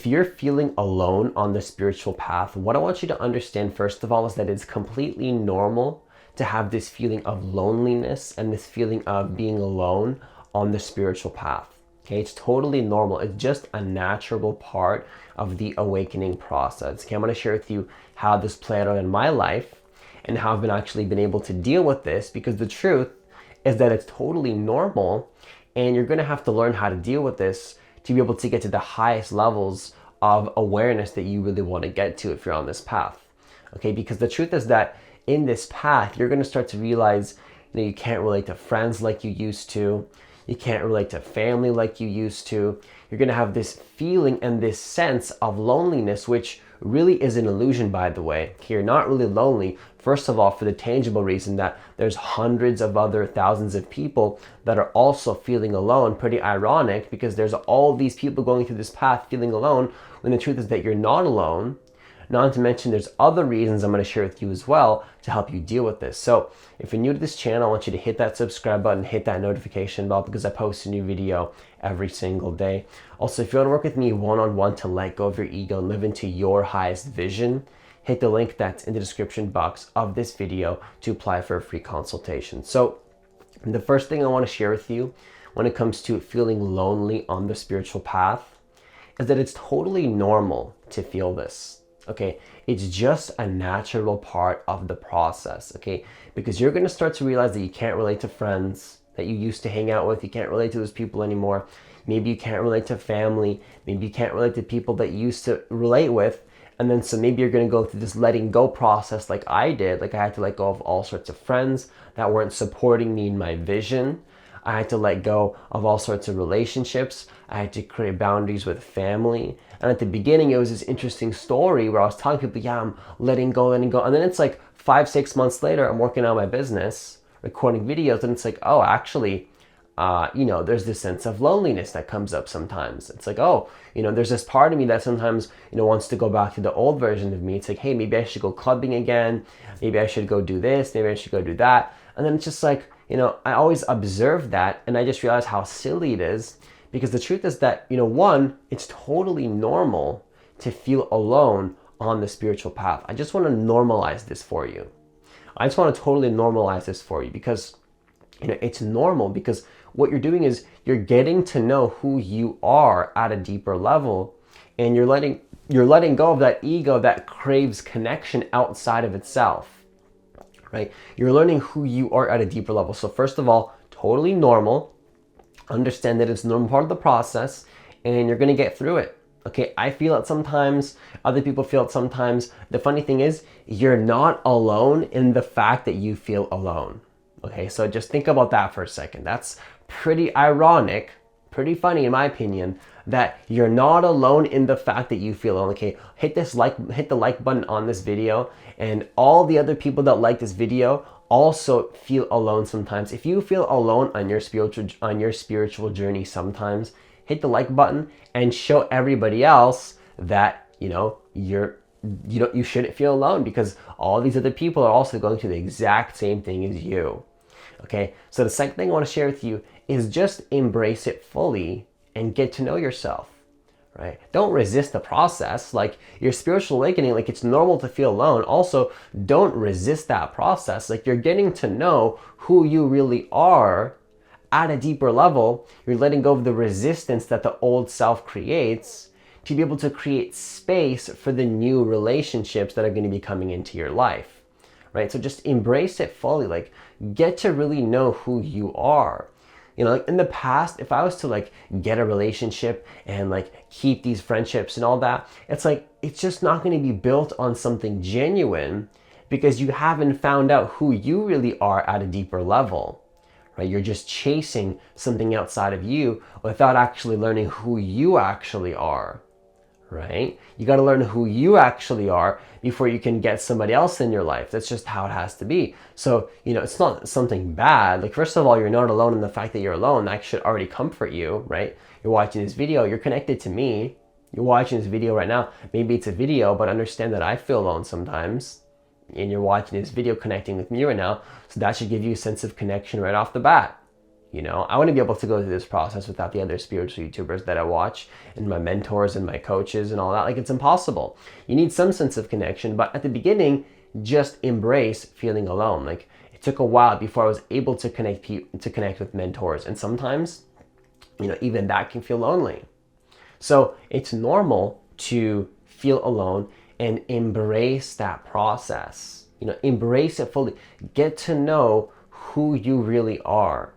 if you're feeling alone on the spiritual path, what I want you to understand first of all is that it's completely normal to have this feeling of loneliness and this feeling of being alone on the spiritual path. Okay, it's totally normal. It's just a natural part of the awakening process. Okay, I'm going to share with you how this played out in my life and how I've actually been able to deal with this, because the truth is that it's totally normal, and you're going to have to learn how to deal with this to be able to get to the highest levels of awareness that you really want to get to if you're on this path. Okay, because the truth is that in this path, you're going to start to realize, you can't relate to friends like you used to. You can't relate to family like you used to. You're going to have this feeling and this sense of loneliness, which really is an illusion, by the way. You're not really lonely, first of all, for the tangible reason that there's hundreds of other thousands of people that are also feeling alone. Pretty ironic, because there's all these people going through this path feeling alone, when the truth is that you're not alone. Not to mention there's other reasons I'm going to share with you as well to help you deal with this. So if you're new to this channel, I want you to hit that subscribe button, hit that notification bell, because I post a new video every single day. Also, if you want to work with me one-on-one to let go of your ego and live into your highest vision, hit the link that's in the description box of this video to apply for a free consultation. So the first thing I want to share with you when it comes to feeling lonely on the spiritual path is that it's totally normal to feel this. Okay, it's just a natural part of the process, okay? Because you're going to start to realize that you can't relate to friends that you used to hang out with. You can't relate to those people anymore. Maybe you can't relate to family. Maybe you can't relate to people that you used to relate with. And then so maybe you're going to go through this letting go process like I did. Like I had to let go of all sorts of friends that weren't supporting me in my vision. I had to let go of all sorts of relationships. I had to create boundaries with family. And at the beginning, it was this interesting story where I was telling people, yeah, I'm letting go. And then it's like 5-6 months later, I'm working on my business, recording videos. And it's like, oh, actually, there's this sense of loneliness that comes up sometimes. It's like, oh, there's this part of me that sometimes, wants to go back to the old version of me. It's like, hey, maybe I should go clubbing again. Maybe I should go do this. Maybe I should go do that. And then it's just like, I always observe that, and I just realize how silly it is, because the truth is that, one, it's totally normal to feel alone on the spiritual path. I just want to normalize this for you. I just want to totally normalize this for you, because, it's normal, because what you're doing is you're getting to know who you are at a deeper level, and you're letting go of that ego that craves connection outside of itself. Right? You're learning who you are at a deeper level. So first of all, totally normal. Understand that it's a normal part of the process, and you're going to get through it. Okay, I feel it sometimes. Other people feel it sometimes. The funny thing is, you're not alone in the fact that you feel alone. Okay, so just think about that for a second. That's pretty ironic, pretty funny in my opinion, that you're not alone in the fact that you feel alone. Okay, hit the like button on this video, and all the other people that like this video also feel alone sometimes. If you feel alone on your spiritual journey sometimes, hit the like button and show everybody else that you shouldn't feel alone, because all these other people are also going through the exact same thing as you. Okay, so the second thing I want to share with you is just embrace it fully and get to know yourself, right? Don't resist the process. Like your spiritual awakening, like it's normal to feel alone. Also, don't resist that process. Like you're getting to know who you really are at a deeper level. You're letting go of the resistance that the old self creates to be able to create space for the new relationships that are going to be coming into your life, right? So just embrace it fully. Like get to really know who you are. Like in the past, if I was to like get a relationship and like keep these friendships and all that, it's like, it's just not going to be built on something genuine, because you haven't found out who you really are at a deeper level, right? You're just chasing something outside of you without actually learning who you actually are, right? You got to learn who you actually are before you can get somebody else in your life. That's just how it has to be. So, it's not something bad. Like, first of all, you're not alone in the fact that you're alone. That should already comfort you, right? You're watching this video, you're connected to me. You're watching this video right now. Maybe it's a video, but understand that I feel alone sometimes. And you're watching this video connecting with me right now. So that should give you a sense of connection right off the bat. You know, I want to be able to go through this process without the other spiritual YouTubers that I watch and my mentors and my coaches and all that. Like, it's impossible. You need some sense of connection, but at the beginning, just embrace feeling alone. Like, it took a while before I was able to connect with mentors, and sometimes, you know, even that can feel lonely. So it's normal to feel alone and embrace that process. You know, embrace it fully. Get to know who you really are.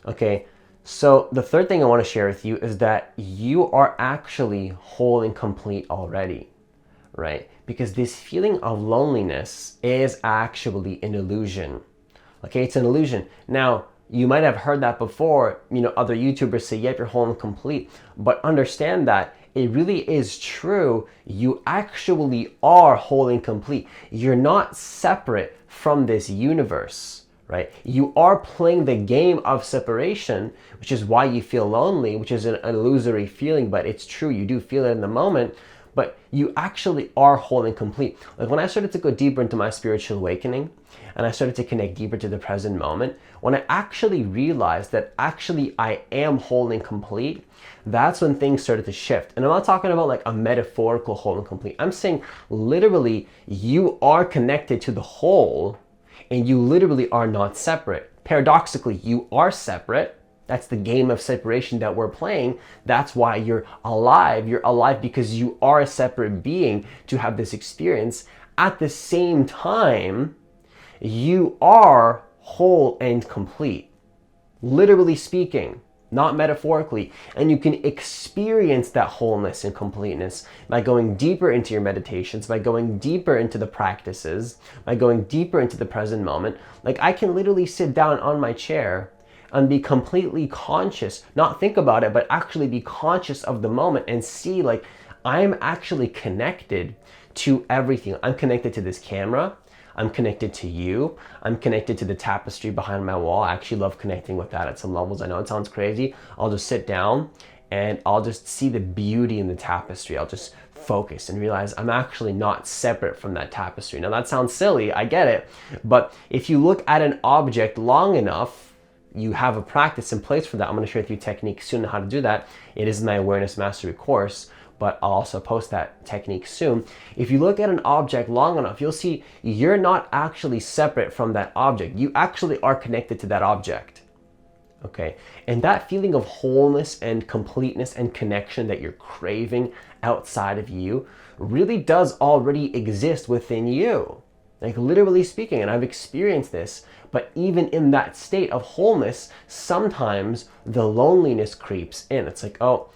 Okay, so the third thing I want to share with you is that you are actually whole and complete already, right? Because this feeling of loneliness is actually an illusion. Okay, it's an illusion. Now, you might have heard that before, you know, other YouTubers say, yep, you're whole and complete, but understand that it really is true. You actually are whole and complete. You're not separate from this universe. Right? You are playing the game of separation, which is why you feel lonely, which is an illusory feeling, but it's true. You do feel it in the moment, but you actually are whole and complete. Like, when I started to go deeper into my spiritual awakening and I started to connect deeper to the present moment, when I actually realized that actually I am whole and complete, that's when things started to shift. And I'm not talking about like a metaphorical whole and complete. I'm saying literally you are connected to the whole, and you literally are not separate. Paradoxically, you are separate. That's the game of separation that we're playing. That's why you're alive. You're alive because you are a separate being to have this experience. At the same time, you are whole and complete. Literally speaking, not metaphorically. And you can experience that wholeness and completeness by going deeper into your meditations, by going deeper into the practices, by going deeper into the present moment. Like, I can literally sit down on my chair and be completely conscious, not think about it, but actually be conscious of the moment and see, like, I'm actually connected to everything. I'm connected to this camera. I'm connected to you. I'm connected to the tapestry behind my wall. I actually love connecting with that at some levels. I know it sounds crazy. I'll just sit down and I'll just see the beauty in the tapestry. I'll just focus and realize I'm actually not separate from that tapestry. Now, that sounds silly, I get it. But if you look at an object long enough, you have a practice in place for that. I'm going to share with you techniques soon on how to do that. It is my awareness mastery course, but I'll also post that technique soon. If you look at an object long enough, you'll see you're not actually separate from that object. You actually are connected to that object. Okay, and that feeling of wholeness and completeness and connection that you're craving outside of you really does already exist within you. Like, literally speaking, and I've experienced this, but even in that state of wholeness, sometimes the loneliness creeps in. It's like, oh,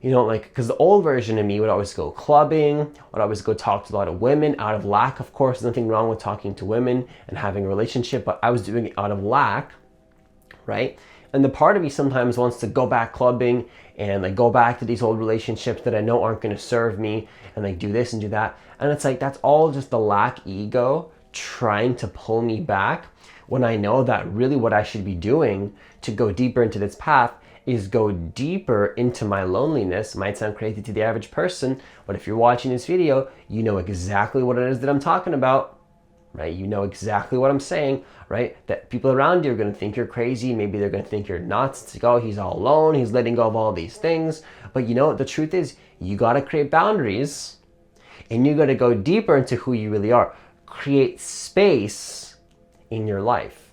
you know, like, because the old version of me would always go clubbing, would always go talk to a lot of women out of lack. Of course, nothing wrong with talking to women and having a relationship, but I was doing it out of lack, right? And the part of me sometimes wants to go back clubbing and like go back to these old relationships that I know aren't going to serve me and like do this and do that. And it's like, that's all just the lack ego trying to pull me back, when I know that really what I should be doing to go deeper into this path is go deeper into my loneliness. It might sound crazy to the average person, but if you're watching this video, you know exactly what it is that I'm talking about, right? You know exactly what I'm saying, right? That people around you are going to think you're crazy. Maybe they're going to think you're nuts. It's like, oh, he's all alone. He's letting go of all these things. But you know, the truth is, you got to create boundaries and you got to go deeper into who you really are. Create space in your life.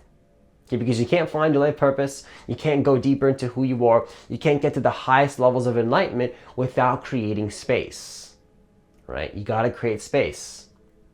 Okay, because you can't find your life purpose, you can't go deeper into who you are, you can't get to the highest levels of enlightenment without creating space, right? You gotta create space.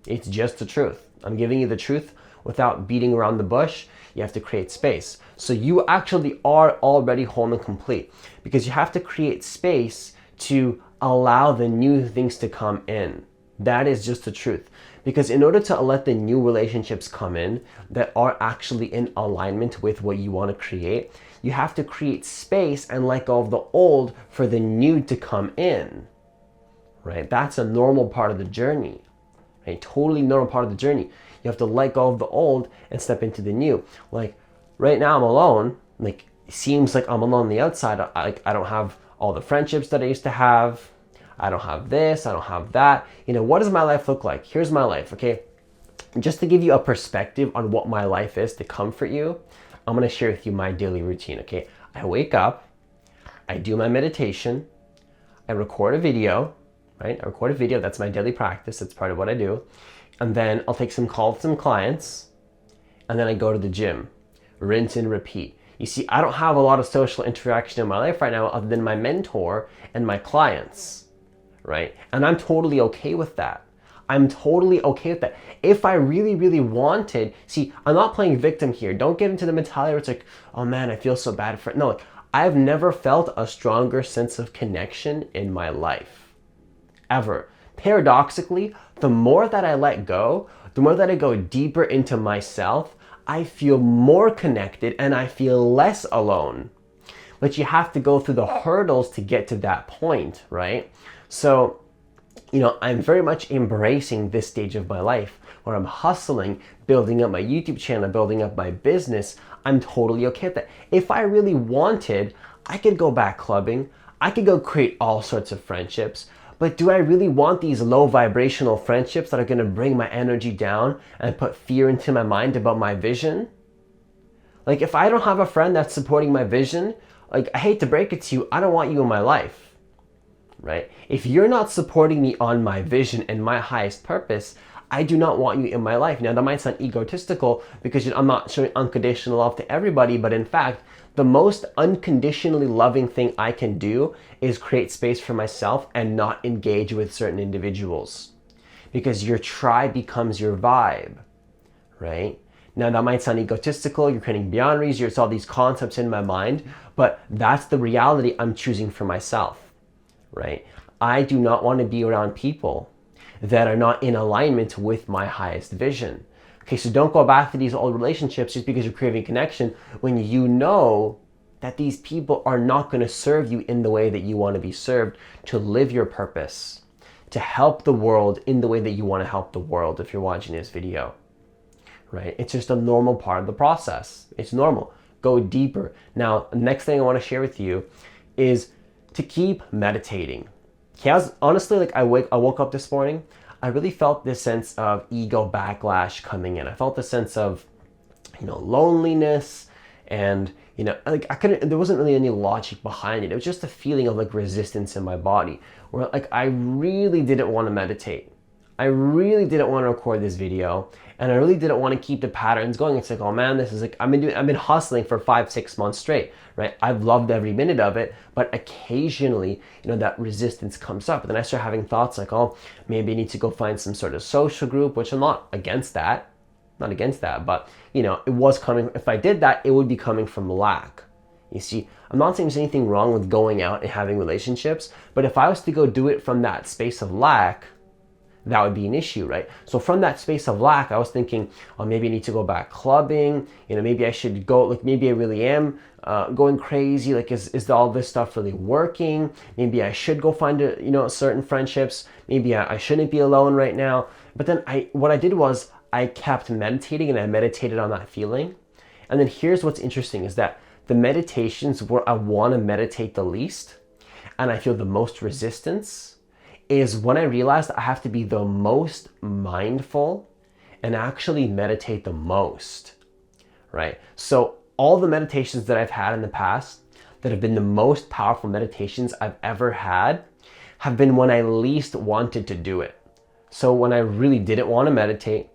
It's just the truth. I'm giving you the truth without beating around the bush. You have to create space. So you actually are already whole and complete, because you have to create space to allow the new things to come in. That is just the truth. Because in order to let the new relationships come in that are actually in alignment with what you want to create, you have to create space and let go of the old for the new to come in, right? That's a normal part of the journey, right? Totally normal part of the journey. You have to let go of the old and step into the new. Like, right now I'm alone. Like, it seems like I'm alone on the outside. I don't have all the friendships that I used to have. I don't have this, I don't have that. You know, what does my life look like? Here's my life, okay? Just to give you a perspective on what my life is, to comfort you, I'm going to share with you my daily routine, okay? I wake up, I do my meditation, I record a video, right? I record a video, that's my daily practice, that's part of what I do. And then I'll take some calls with some clients, and then I go to the gym, rinse and repeat. You see, I don't have a lot of social interaction in my life right now other than my mentor and my clients, right? And I'm totally okay with that. I'm totally okay with that. If I really, really wanted, see, I'm not playing victim here. Don't get into the mentality where it's like, oh man, I feel so bad for, no, like, I've never felt a stronger sense of connection in my life, ever. Paradoxically, the more that I let go, the more that I go deeper into myself, I feel more connected and I feel less alone. But you have to go through the hurdles to get to that point, right? So, I'm very much embracing this stage of my life where I'm hustling, building up my YouTube channel, building up my business. I'm totally okay with that. If I really wanted, I could go back clubbing. I could go create all sorts of friendships. But do I really want these low vibrational friendships that are going to bring my energy down and put fear into my mind about my vision? Like, if I don't have a friend that's supporting my vision, like, I hate to break it to you, I don't want you in my life, right? If you're not supporting me on my vision and my highest purpose, I do not want you in my life. Now, that might sound egotistical because I'm not showing unconditional love to everybody, but in fact, the most unconditionally loving thing I can do is create space for myself and not engage with certain individuals. Because your tribe becomes your vibe, right? Now that might sound egotistical, you're creating boundaries, it's all these concepts in my mind, but that's the reality I'm choosing for myself, right? I do not want to be around people that are not in alignment with my highest vision. Okay, so don't go back to these old relationships just because you're craving connection when you know that these people are not going to serve you in the way that you want to be served, to live your purpose, to help the world in the way that you want to help the world if you're watching this video, right? It's just a normal part of the process. It's normal. Go deeper. Now, the next thing I want to share with you is to keep meditating. Honestly, like I woke up this morning, I really felt this sense of ego backlash coming in. I felt the sense of, loneliness and, like there wasn't really any logic behind it. It was just a feeling of like resistance in my body where like I really didn't want to meditate. I really didn't want to record this video and I really didn't want to keep the patterns going. It's like, oh man, this is like, I've been hustling for 5-6 months straight, right? I've loved every minute of it, but occasionally, that resistance comes up. And then I start having thoughts like, oh, maybe I need to go find some sort of social group, which I'm not against that, but it was coming, if I did that, it would be coming from lack. You see, I'm not saying there's anything wrong with going out and having relationships, but if I was to go do it from that space of lack, that would be an issue, right? So from that space of lack, I was thinking, oh, maybe I need to go back clubbing. Maybe I should go, like maybe I really am going crazy. Like, is all this stuff really working? Maybe I should go find certain friendships. Maybe I shouldn't be alone right now. But then what I did was I kept meditating and I meditated on that feeling. And then here's what's interesting is that the meditations where I want to meditate the least and I feel the most resistance is when I realized I have to be the most mindful and actually meditate the most, right? So all the meditations that I've had in the past that have been the most powerful meditations I've ever had have been when I least wanted to do it. So when I really didn't want to meditate,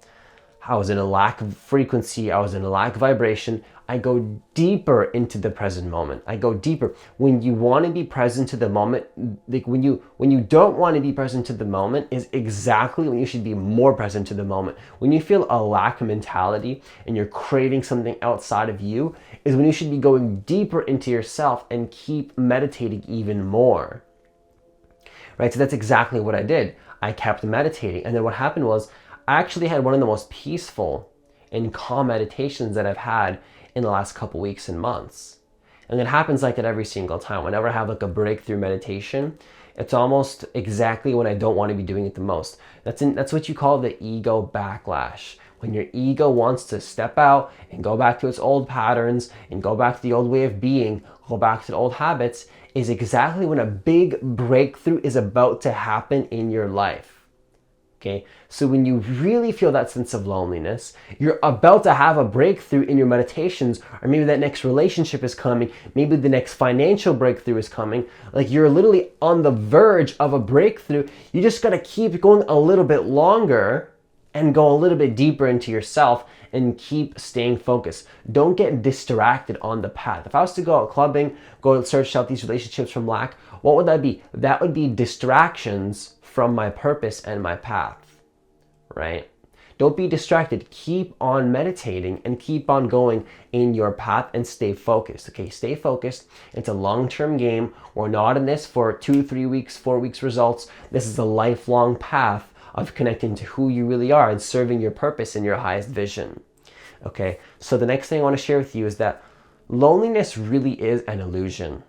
I was in a lack of frequency, I was in a lack of vibration, I go deeper into the present moment. I go deeper. When you want to be present to the moment, like when you don't want to be present to the moment is exactly when you should be more present to the moment. When you feel a lack mentality and you're craving something outside of you is when you should be going deeper into yourself and keep meditating even more. Right? So that's exactly what I did. I kept meditating. And then what happened was I actually had one of the most peaceful and calm meditations that I've had in the last couple weeks and months. And it happens like that every single time. Whenever I have like a breakthrough meditation, it's almost exactly when I don't want to be doing it the most. That's what you call the ego backlash. When your ego wants to step out and go back to its old patterns and go back to the old way of being, go back to the old habits, is exactly when a big breakthrough is about to happen in your life. Okay, so when you really feel that sense of loneliness, you're about to have a breakthrough in your meditations, or maybe that next relationship is coming, maybe the next financial breakthrough is coming. Like you're literally on the verge of a breakthrough. You just got to keep going a little bit longer and go a little bit deeper into yourself and keep staying focused. Don't get distracted on the path. If I was to go out clubbing, go and search out these relationships from lack, what would that be? That would be distractions from my purpose and my path, right? Don't be distracted. Keep on meditating and keep on going in your path and stay focused. Okay, stay focused. It's a long-term game. We're not in this for 2, 3 weeks, 4 weeks results. This is a lifelong path of connecting to who you really are and serving your purpose and your highest vision. Okay, so the next thing I want to share with you is that loneliness really is an illusion.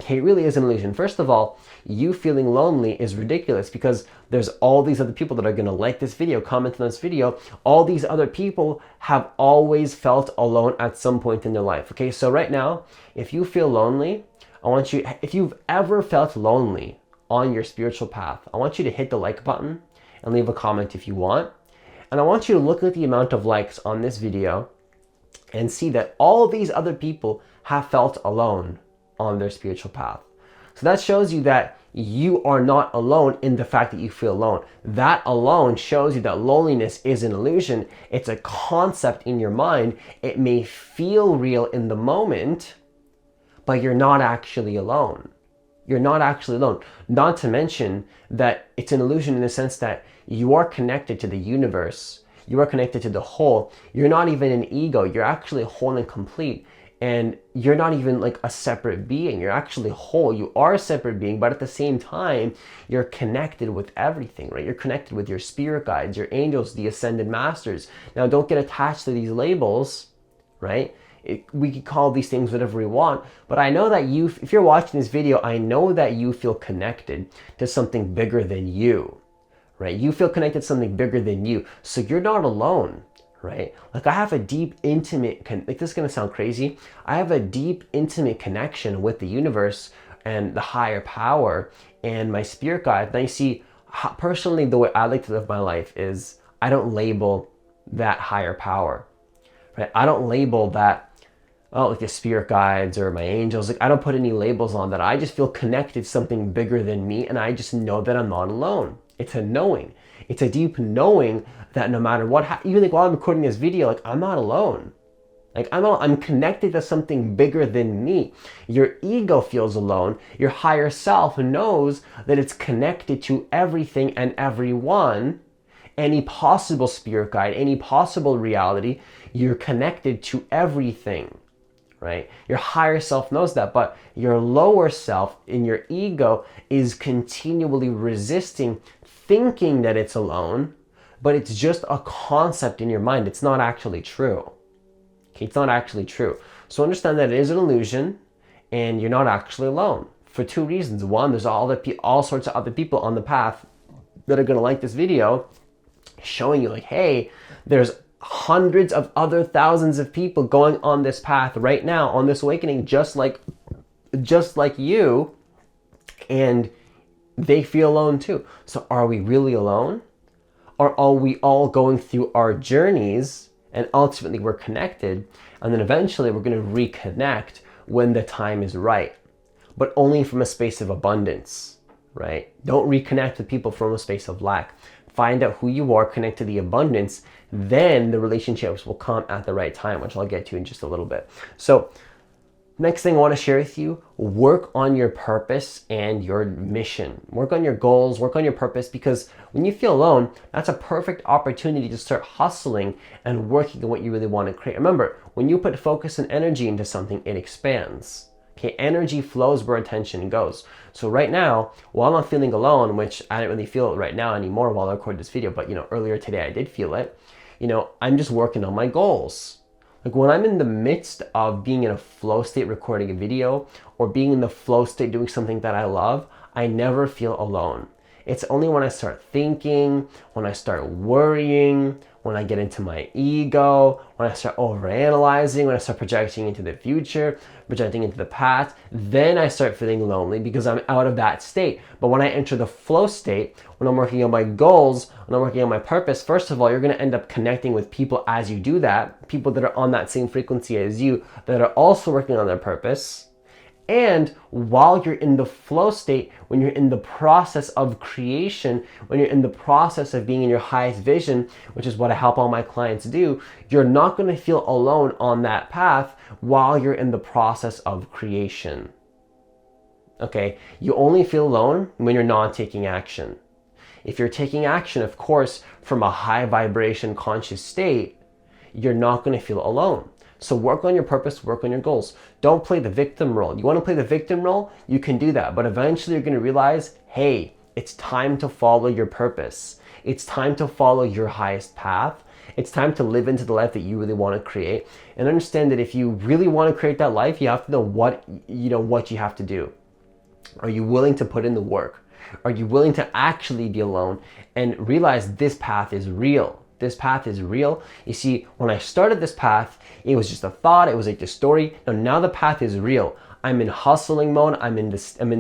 Okay, it really is an illusion. First of all, you feeling lonely is ridiculous because there's all these other people that are going to like this video, comment on this video. All these other people have always felt alone at some point in their life. Okay, so right now, if you feel lonely, I want you, if you've ever felt lonely on your spiritual path, I want you to hit the like button and leave a comment if you want. And I want you to look at the amount of likes on this video and see that all these other people have felt alone on their spiritual path. So that shows you that you are not alone in the fact that you feel alone. That alone shows you that loneliness is an illusion. It's a concept in your mind. It may feel real in the moment, but you're not actually alone. You're not actually alone. Not to mention that it's an illusion in the sense that you are connected to the universe. You are connected to the whole. You're not even an ego. You're actually whole and complete. And you're not even like a separate being. You're actually whole. You are a separate being, but at the same time, you're connected with everything, right? You're connected with your spirit guides, your angels, the ascended masters. Now, don't get attached to these labels, right? We can call these things whatever we want, but I know that you, if you're watching this video, I know that you feel connected to something bigger than you, right? You feel connected to something bigger than you. So you're not alone. Right? Like I have a deep, intimate, like this is going to sound crazy. I have a deep, intimate connection with the universe and the higher power and my spirit guide. Now you see, personally, the way I like to live my life is I don't label that higher power, right? I don't label that, oh, like the spirit guides or my angels. Like I don't put any labels on that. I just feel connected to something bigger than me. And I just know that I'm not alone. It's a knowing. It's a deep knowing that no matter what, even like while I'm recording this video, like I'm not alone. Like I'm connected to something bigger than me. Your ego feels alone. Your higher self knows that it's connected to everything and everyone. Any possible spirit guide, any possible reality, you're connected to everything, right? Your higher self knows that, but your lower self in your ego is continually resisting, thinking that it's alone, but it's just a concept in your mind. It's not actually true. Okay, it's not actually true. So understand that it is an illusion and you're not actually alone for 2 reasons. One, there's all sorts of other people on the path that are going to like this video showing you like, hey, there's hundreds of other thousands of people going on this path right now on this awakening, just like you, and they feel alone too. So are we really alone? Or are we all going through our journeys and ultimately we're connected and then eventually we're going to reconnect when the time is right, but only from a space of abundance, right? Don't reconnect with people from a space of lack. Find out who you are, connect to the abundance, then the relationships will come at the right time, which I'll get to in just a little bit. So next thing I want to share with you, work on your purpose and your mission. Work on your goals, work on your purpose, because when you feel alone, that's a perfect opportunity to start hustling and working on what you really want to create. Remember, when you put focus and energy into something, it expands. Okay, energy flows where attention goes. So right now, while I'm feeling alone, which I don't really feel it right now anymore while I record this video, but earlier today I did feel it, I'm just working on my goals. Like when I'm in the midst of being in a flow state recording a video or being in the flow state doing something that I love, I never feel alone. It's only when I start thinking, when I start worrying, when I get into my ego, when I start overanalyzing, when I start projecting into the future, projecting into the past, then I start feeling lonely because I'm out of that state. But when I enter the flow state, when I'm working on my goals, when I'm working on my purpose, first of all, you're going to end up connecting with people as you do that, people that are on that same frequency as you, that are also working on their purpose. And while you're in the flow state, when you're in the process of creation, when you're in the process of being in your highest vision, which is what I help all my clients do, you're not going to feel alone on that path while you're in the process of creation. Okay, you only feel alone when you're not taking action. If you're taking action, of course, from a high vibration conscious state, you're not going to feel alone. So work on your purpose, work on your goals. Don't play the victim role. You want to play the victim role? You can do that. But eventually you're going to realize, hey, it's time to follow your purpose. It's time to follow your highest path. It's time to live into the life that you really want to create. And understand that if you really want to create that life, you have to know what you have to do. Are you willing to put in the work? Are you willing to actually be alone and realize this path is real? This path is real. You see, when I started this path, it was just a thought. It was like the story. Now the path is real. I'm in hustling mode. I'm in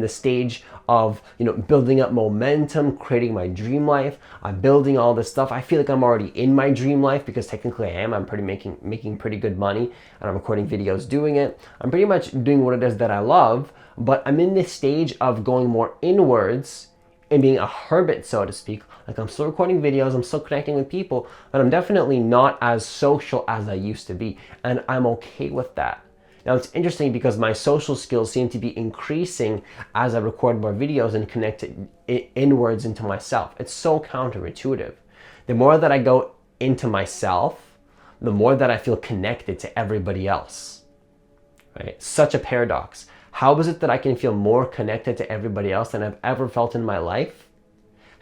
the stage of building up momentum, creating my dream life. I'm building all this stuff. I feel like I'm already in my dream life because technically I am. I'm making pretty good money, and I'm recording videos doing it. I'm pretty much doing what it is that I love. But I'm in this stage of going more inwards and being a hermit, so to speak. Like, I'm still recording videos, I'm still connecting with people, but I'm definitely not as social as I used to be. And I'm okay with that. Now, it's interesting because my social skills seem to be increasing as I record more videos and connect inwards into myself. It's so counterintuitive. The more that I go into myself, the more that I feel connected to everybody else. Right? Such a paradox. How is it that I can feel more connected to everybody else than I've ever felt in my life?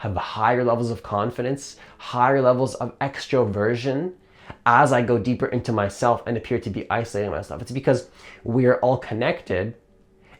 Have higher levels of confidence, higher levels of extroversion as I go deeper into myself and appear to be isolating myself. It's because we're all connected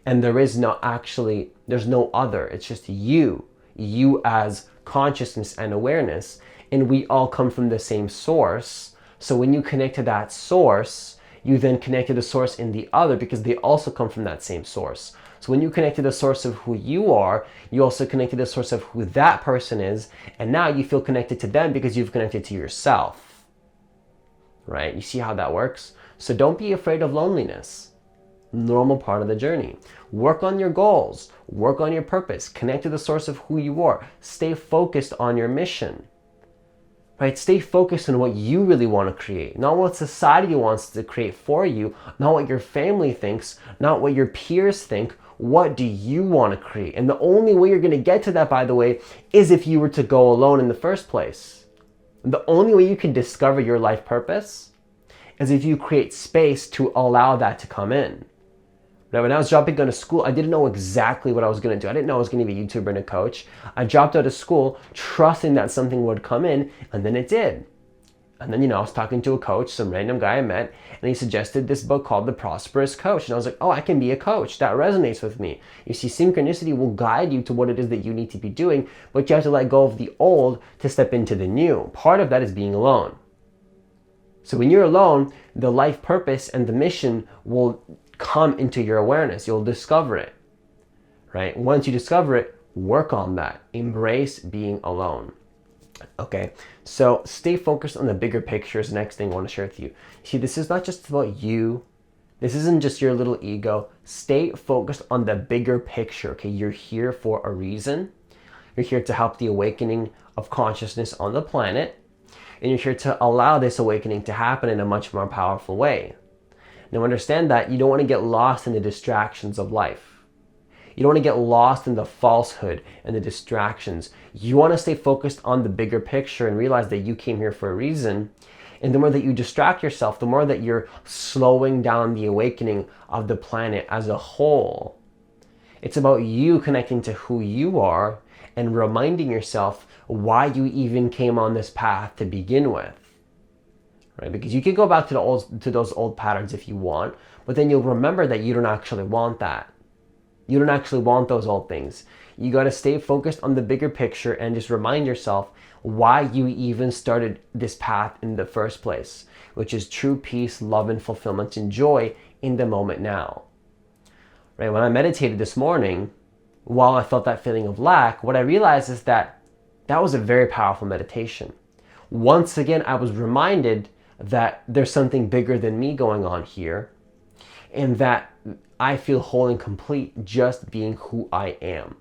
and there's no other. It's just you as consciousness and awareness, and we all come from the same source. So when you connect to that source, you then connect to the source in the other because they also come from that same source. So when you connect to the source of who you are, you also connect to the source of who that person is, and now you feel connected to them because you've connected to yourself. Right? You see how that works? So don't be afraid of loneliness. Normal part of the journey. Work on your goals. Work on your purpose. Connect to the source of who you are. Stay focused on your mission. Right? Stay focused on what you really want to create, not what society wants to create for you, not what your family thinks, not what your peers think. What do you want to create? And the only way you're going to get to that, by the way, is if you were to go alone in the first place. The only way you can discover your life purpose is if you create space to allow that to come in. Now, when I was dropping out of school, I didn't know exactly what I was going to do. I didn't know I was going to be a YouTuber and a coach. I dropped out of school trusting that something would come in, and then it did. And then, I was talking to a coach, some random guy I met, and he suggested this book called The Prosperous Coach. And I was like, oh, I can be a coach. That resonates with me. You see, synchronicity will guide you to what it is that you need to be doing, but you have to let go of the old to step into the new. Part of that is being alone. So when you're alone, the life purpose and the mission will come into your awareness. You'll discover it, right? Once you discover it, work on that. Embrace being alone. Okay, so stay focused on the bigger picture is the next thing I want to share with you. See, this is not just about you. This isn't just your little ego. Stay focused on the bigger picture, okay? You're here for a reason. You're here to help the awakening of consciousness on the planet. And you're here to allow this awakening to happen in a much more powerful way. Now understand that you don't want to get lost in the distractions of life. You don't want to get lost in the falsehood and the distractions. You want to stay focused on the bigger picture and realize that you came here for a reason. And the more that you distract yourself, the more that you're slowing down the awakening of the planet as a whole. It's about you connecting to who you are and reminding yourself why you even came on this path to begin with. Right? Because you can go back to those old patterns if you want, but then you'll remember that you don't actually want that. You don't actually want those old things. You got to stay focused on the bigger picture and just remind yourself why you even started this path in the first place, which is true peace, love, and fulfillment and joy in the moment now. Right? When I meditated this morning, while I felt that feeling of lack, what I realized is that that was a very powerful meditation. Once again, I was reminded that there's something bigger than me going on here, and that I feel whole and complete just being who I am.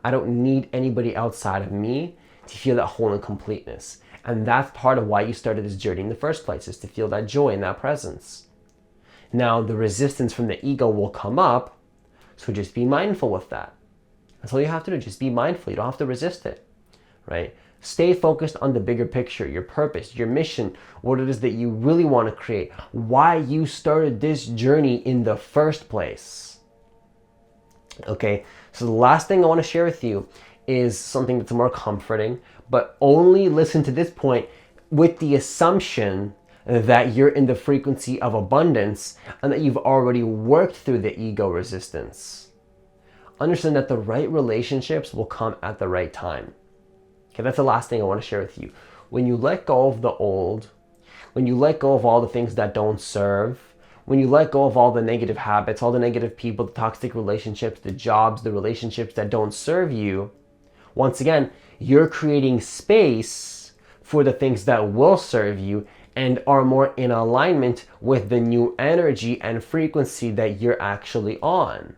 I don't need anybody outside of me to feel that whole and completeness. And that's part of why you started this journey in the first place, is to feel that joy and that presence. Now, the resistance from the ego will come up, so just be mindful with that. That's all you have to do. Just be mindful. You don't have to resist it, right? Stay focused on the bigger picture, your purpose, your mission, what it is that you really want to create, why you started this journey in the first place. Okay, so the last thing I want to share with you is something that's more comforting, but only listen to this point with the assumption that you're in the frequency of abundance and that you've already worked through the ego resistance. Understand that the right relationships will come at the right time. Okay, that's the last thing I want to share with you. When you let go of the old, when you let go of all the things that don't serve, when you let go of all the negative habits, all the negative people, the toxic relationships, the jobs, the relationships that don't serve you, once again, you're creating space for the things that will serve you and are more in alignment with the new energy and frequency that you're actually on.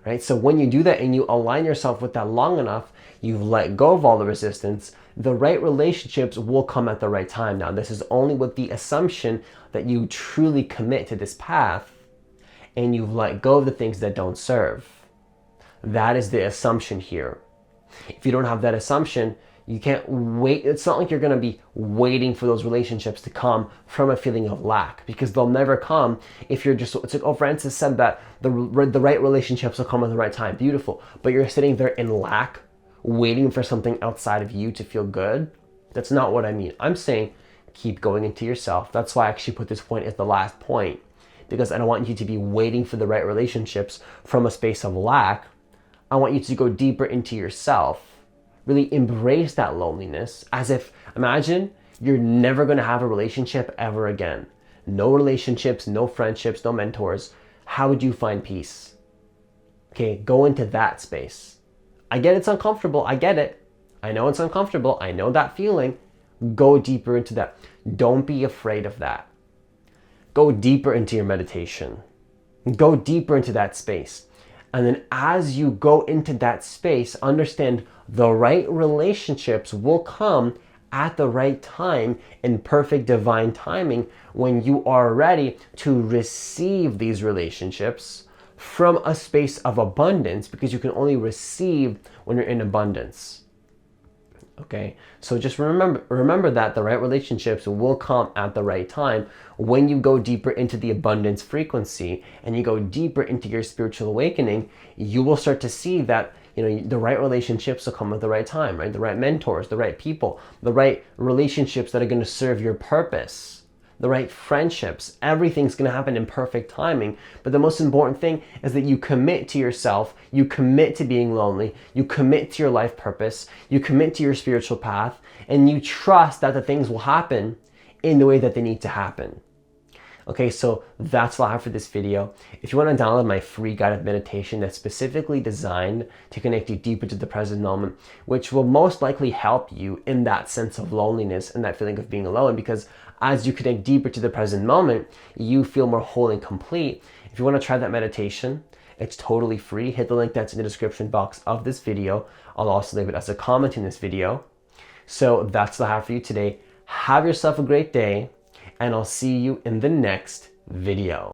Right? So when you do that and you align yourself with that long enough, you've let go of all the resistance, the right relationships will come at the right time. Now, this is only with the assumption that you truly commit to this path and you've let go of the things that don't serve. That is the assumption here. If you don't have that assumption, you can't wait. It's not like you're going to be waiting for those relationships to come from a feeling of lack, because they'll never come if you're just, it's like, oh, Francis said that the right relationships will come at the right time. Beautiful. But you're sitting there in lack, waiting for something outside of you to feel good. That's not what I mean. I'm saying keep going into yourself. That's why I actually put this point as the last point, because I don't want you to be waiting for the right relationships from a space of lack. I want you to go deeper into yourself. Really embrace that loneliness, as if, imagine you're never going to have a relationship ever again. No relationships, no friendships, no mentors. How would you find peace? Okay, go into that space. I get it's uncomfortable. I get it. I know it's uncomfortable. I know that feeling. Go deeper into that. Don't be afraid of that. Go deeper into your meditation. Go deeper into that space. And then as you go into that space, understand the right relationships will come at the right time in perfect divine timing when you are ready to receive these relationships from a space of abundance, because you can only receive when you're in abundance. Okay, so just remember that the right relationships will come at the right time when you go deeper into the abundance frequency and you go deeper into your spiritual awakening. You will start to see that, you know, the right relationships will come at the right time, right? The right mentors, the right people, the right relationships that are going to serve your purpose. The right friendships, everything's going to happen in perfect timing. But the most important thing is that you commit to yourself, you commit to being lonely, you commit to your life purpose, you commit to your spiritual path, and you trust that the things will happen in the way that they need to happen. Okay, so that's all I have for this video. If you want to download my free guided meditation that's specifically designed to connect you deeper to the present moment, which will most likely help you in that sense of loneliness and that feeling of being alone, because as you connect deeper to the present moment, you feel more whole and complete. If you want to try that meditation, it's totally free. Hit the link that's in the description box of this video. I'll also leave it as a comment in this video. So that's all I have for you today. Have yourself a great day, and I'll see you in the next video.